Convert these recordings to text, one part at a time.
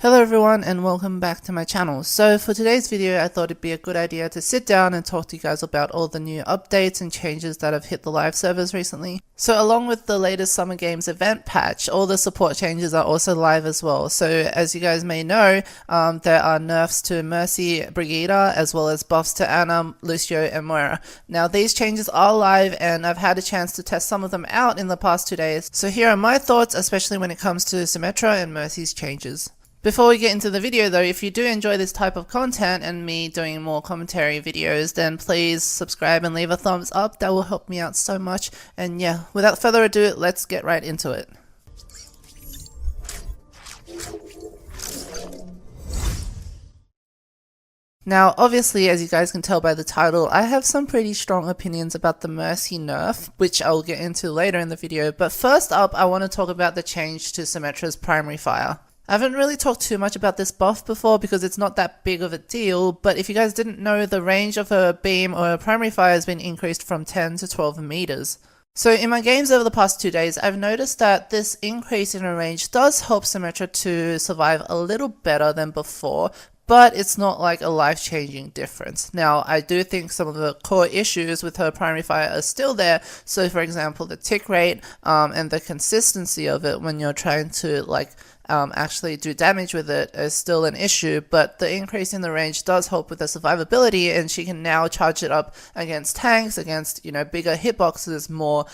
Hello everyone and welcome back to my channel. So for today's video I thought it'd be a good idea to sit down and talk to you guys about all the new updates and changes that have hit the live servers recently. So along with the latest Summer Games event patch, all the support changes are also live as well. So as you guys may know, there are nerfs to Mercy, Brigida, as well as buffs to Ana, Lucio and Moira. Now these changes are live and I've had a chance to test some of them out in the past 2 days. So here are my thoughts, especially when it comes to Symetra and Mercy's changes. Before we get into the video though, if you do enjoy this type of content and me doing more commentary videos, then please subscribe and leave a thumbs up. That will help me out so much. And yeah, without further ado, let's get right into it. Now obviously, as you guys can tell by the title, I have some pretty strong opinions about the Mercy nerf, which I'll get into later in the video. But first up, I want to talk about the change to Symetra's primary fire. I haven't really talked too much about this buff before because it's not that big of a deal, but if you guys didn't know, the range of her beam or her primary fire has been increased from 10 to 12 meters. So in my games over the past 2 days, I've noticed that this increase in her range does help Symetra to survive a little better than before, but it's not like a life-changing difference. Now, I do think some of the core issues with her primary fire are still there. So for example, the tick rate and the consistency of it when you're trying to actually do damage with it is still an issue, but the increase in the range does help with the survivability, and she can now charge it up against tanks, against, bigger hitboxes more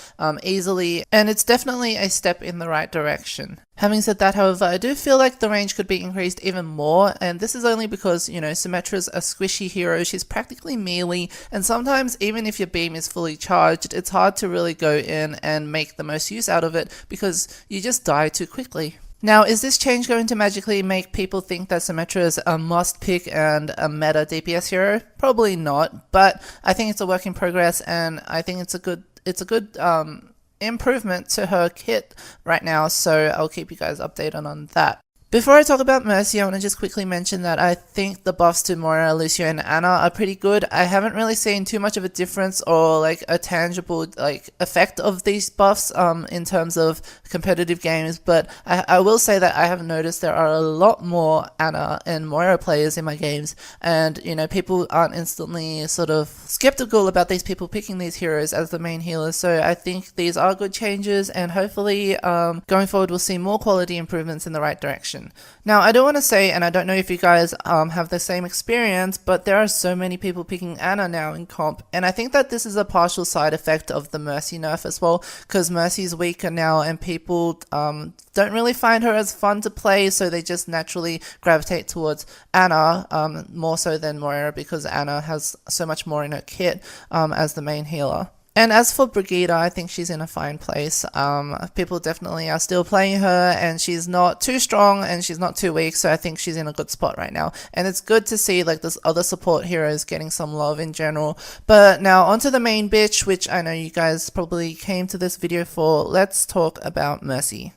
easily, and it's definitely a step in the right direction. Having said that, however, I do feel like the range could be increased even more, and this is only because, Symetra's a squishy hero. She's practically melee, and sometimes even if your beam is fully charged, it's hard to really go in and make the most use out of it because you just die too quickly. Now, is this change going to magically make people think that Symetra is a must pick and a meta DPS hero? Probably not, but I think it's a work in progress, and I think it's a good improvement to her kit right now, so I'll keep you guys updated on that. Before I talk about Mercy, I want to just quickly mention that I think the buffs to Moira, Lucio and Ana are pretty good. I haven't really seen too much of a difference or a tangible effect of these buffs in terms of competitive games, but I will say that I have noticed there are a lot more Ana and Moira players in my games, and people aren't instantly sort of skeptical about these people picking these heroes as the main healers. So I think these are good changes, and hopefully going forward we'll see more quality improvements in the right direction. Now, I do want to say, and I don't know if you guys have the same experience, but there are so many people picking Ana now in comp, and I think that this is a partial side effect of the Mercy nerf as well, because Mercy's weaker now and people don't really find her as fun to play, so they just naturally gravitate towards Ana more so than Moira, because Ana has so much more in her kit as the main healer. And as for Brigida, I think she's in a fine place. People definitely are still playing her, and she's not too strong and she's not too weak, so I think she's in a good spot right now. And it's good to see this other support heroes getting some love in general. But now onto the main bitch, which I know you guys probably came to this video for. Let's talk about Mercy.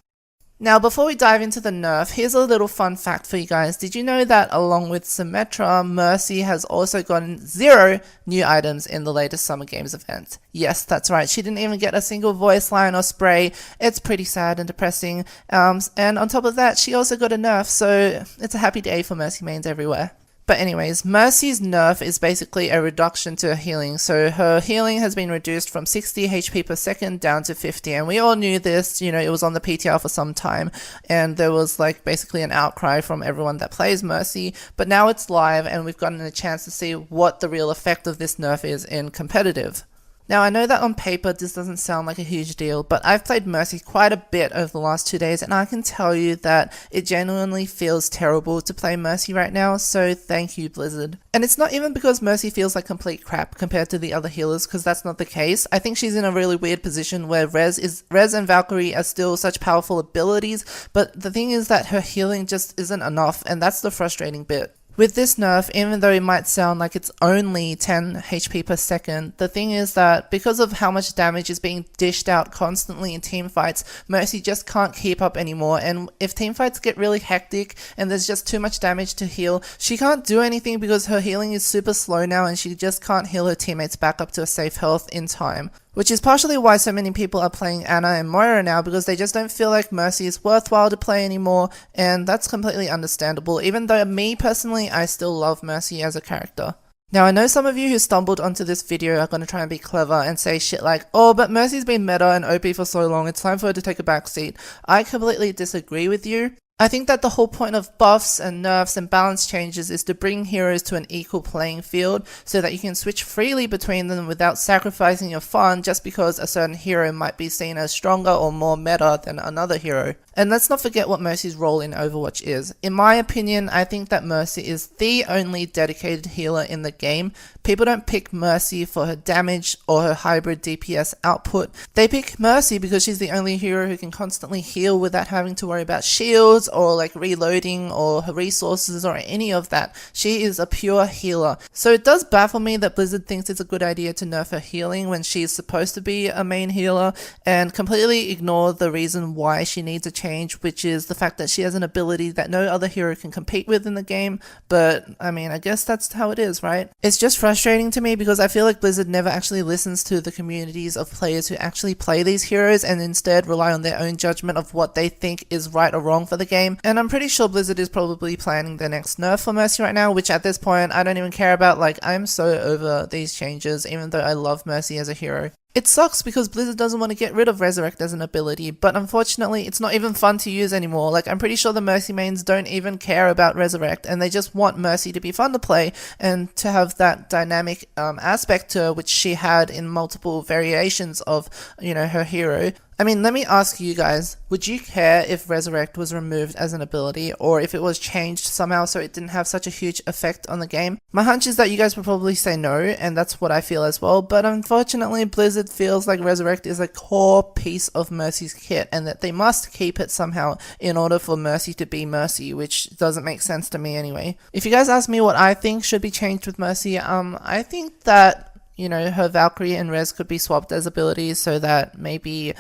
Now, before we dive into the nerf, here's a little fun fact for you guys. Did you know that along with Symetra, Mercy has also gotten 0 new items in the latest Summer Games event? Yes, that's right. She didn't even get a single voice line or spray. It's pretty sad and depressing. And on top of that, she also got a nerf, so it's a happy day for Mercy mains everywhere. But anyways, Mercy's nerf is basically a reduction to her healing. So her healing has been reduced from 60 HP per second down to 50. And we all knew this, it was on the PTR for some time. And there was basically an outcry from everyone that plays Mercy. But now it's live and we've gotten a chance to see what the real effect of this nerf is in competitive. Now, I know that on paper this doesn't sound like a huge deal, but I've played Mercy quite a bit over the last 2 days, and I can tell you that it genuinely feels terrible to play Mercy right now, so thank you, Blizzard. And it's not even because Mercy feels like complete crap compared to the other healers, because that's not the case. I think she's in a really weird position where Rez and Valkyrie are still such powerful abilities, but the thing is that her healing just isn't enough, and that's the frustrating bit. With this nerf, even though it might sound like it's only 10 HP per second, the thing is that because of how much damage is being dished out constantly in teamfights, Mercy just can't keep up anymore, and if teamfights get really hectic and there's just too much damage to heal, she can't do anything because her healing is super slow now and she just can't heal her teammates back up to a safe health in time. Which is partially why so many people are playing Anna and Moira now, because they just don't feel like Mercy is worthwhile to play anymore, and that's completely understandable, even though me personally, I still love Mercy as a character. Now, I know some of you who stumbled onto this video are going to try and be clever and say shit like, oh, but Mercy's been meta and OP for so long, it's time for her to take a backseat. I completely disagree with you. I think that the whole point of buffs and nerfs and balance changes is to bring heroes to an equal playing field so that you can switch freely between them without sacrificing your fun just because a certain hero might be seen as stronger or more meta than another hero. And let's not forget what Mercy's role in Overwatch is. In my opinion, I think that Mercy is the only dedicated healer in the game. People don't pick Mercy for her damage or her hybrid DPS output. They pick Mercy because she's the only hero who can constantly heal without having to worry about shields or like reloading or her resources or any of that. She is a pure healer. So it does baffle me that Blizzard thinks it's a good idea to nerf her healing when she's supposed to be a main healer and completely ignore the reason why she needs a change, which is the fact that she has an ability that no other hero can compete with in the game. But I mean, I guess that's how it is, right? It's just frustrating to me because I feel like Blizzard never actually listens to the communities of players who actually play these heroes and instead rely on their own judgment of what they think is right or wrong for the game. And I'm pretty sure Blizzard is probably planning their next nerf for Mercy right now, which at this point I don't even care about. Like, I'm so over these changes even though I love Mercy as a hero. It sucks because Blizzard doesn't want to get rid of Resurrect as an ability, but unfortunately it's not even fun to use anymore. Like, I'm pretty sure the Mercy mains don't even care about Resurrect and they just want Mercy to be fun to play and to have that dynamic aspect to her, which she had in multiple variations of, you know, her hero. I mean, let me ask you guys, would you care if Resurrect was removed as an ability or if it was changed somehow so it didn't have such a huge effect on the game? My hunch is that you guys would probably say no, and that's what I feel as well, but unfortunately Blizzard feels like Resurrect is a core piece of Mercy's kit and that they must keep it somehow in order for Mercy to be Mercy, which doesn't make sense to me anyway. If you guys ask me what I think should be changed with Mercy, I think that, you know, her Valkyrie and Res could be swapped as abilities so that maybe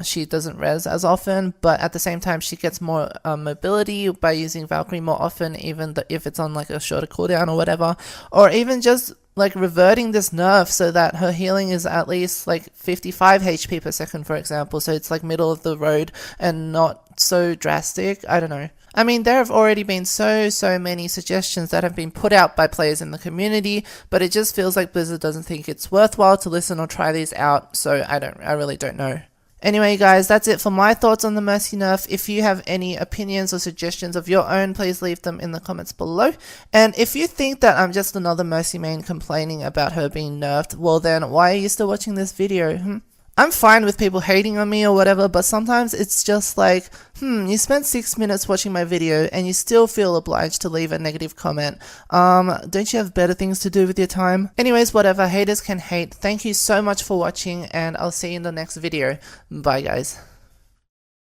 she doesn't res as often, but at the same time she gets more mobility by using Valkyrie more often, even if it's on like a shorter cooldown or whatever, or even just like reverting this nerf so that her healing is at least like 55 HP per second, for example, so it's like middle of the road and not so drastic. I don't know. I mean, there have already been so many suggestions that have been put out by players in the community, but it just feels like Blizzard doesn't think it's worthwhile to listen or try these out, so I really don't know. Anyway guys, that's it for my thoughts on the Mercy nerf. If you have any opinions or suggestions of your own, please leave them in the comments below. And if you think that I'm just another Mercy main complaining about her being nerfed, well then, why are you still watching this video? I'm fine with people hating on me or whatever, but sometimes it's just like, you spent 6 minutes watching my video and you still feel obliged to leave a negative comment. Don't you have better things to do with your time? Anyways, whatever, haters can hate. Thank you so much for watching and I'll see you in the next video. Bye guys.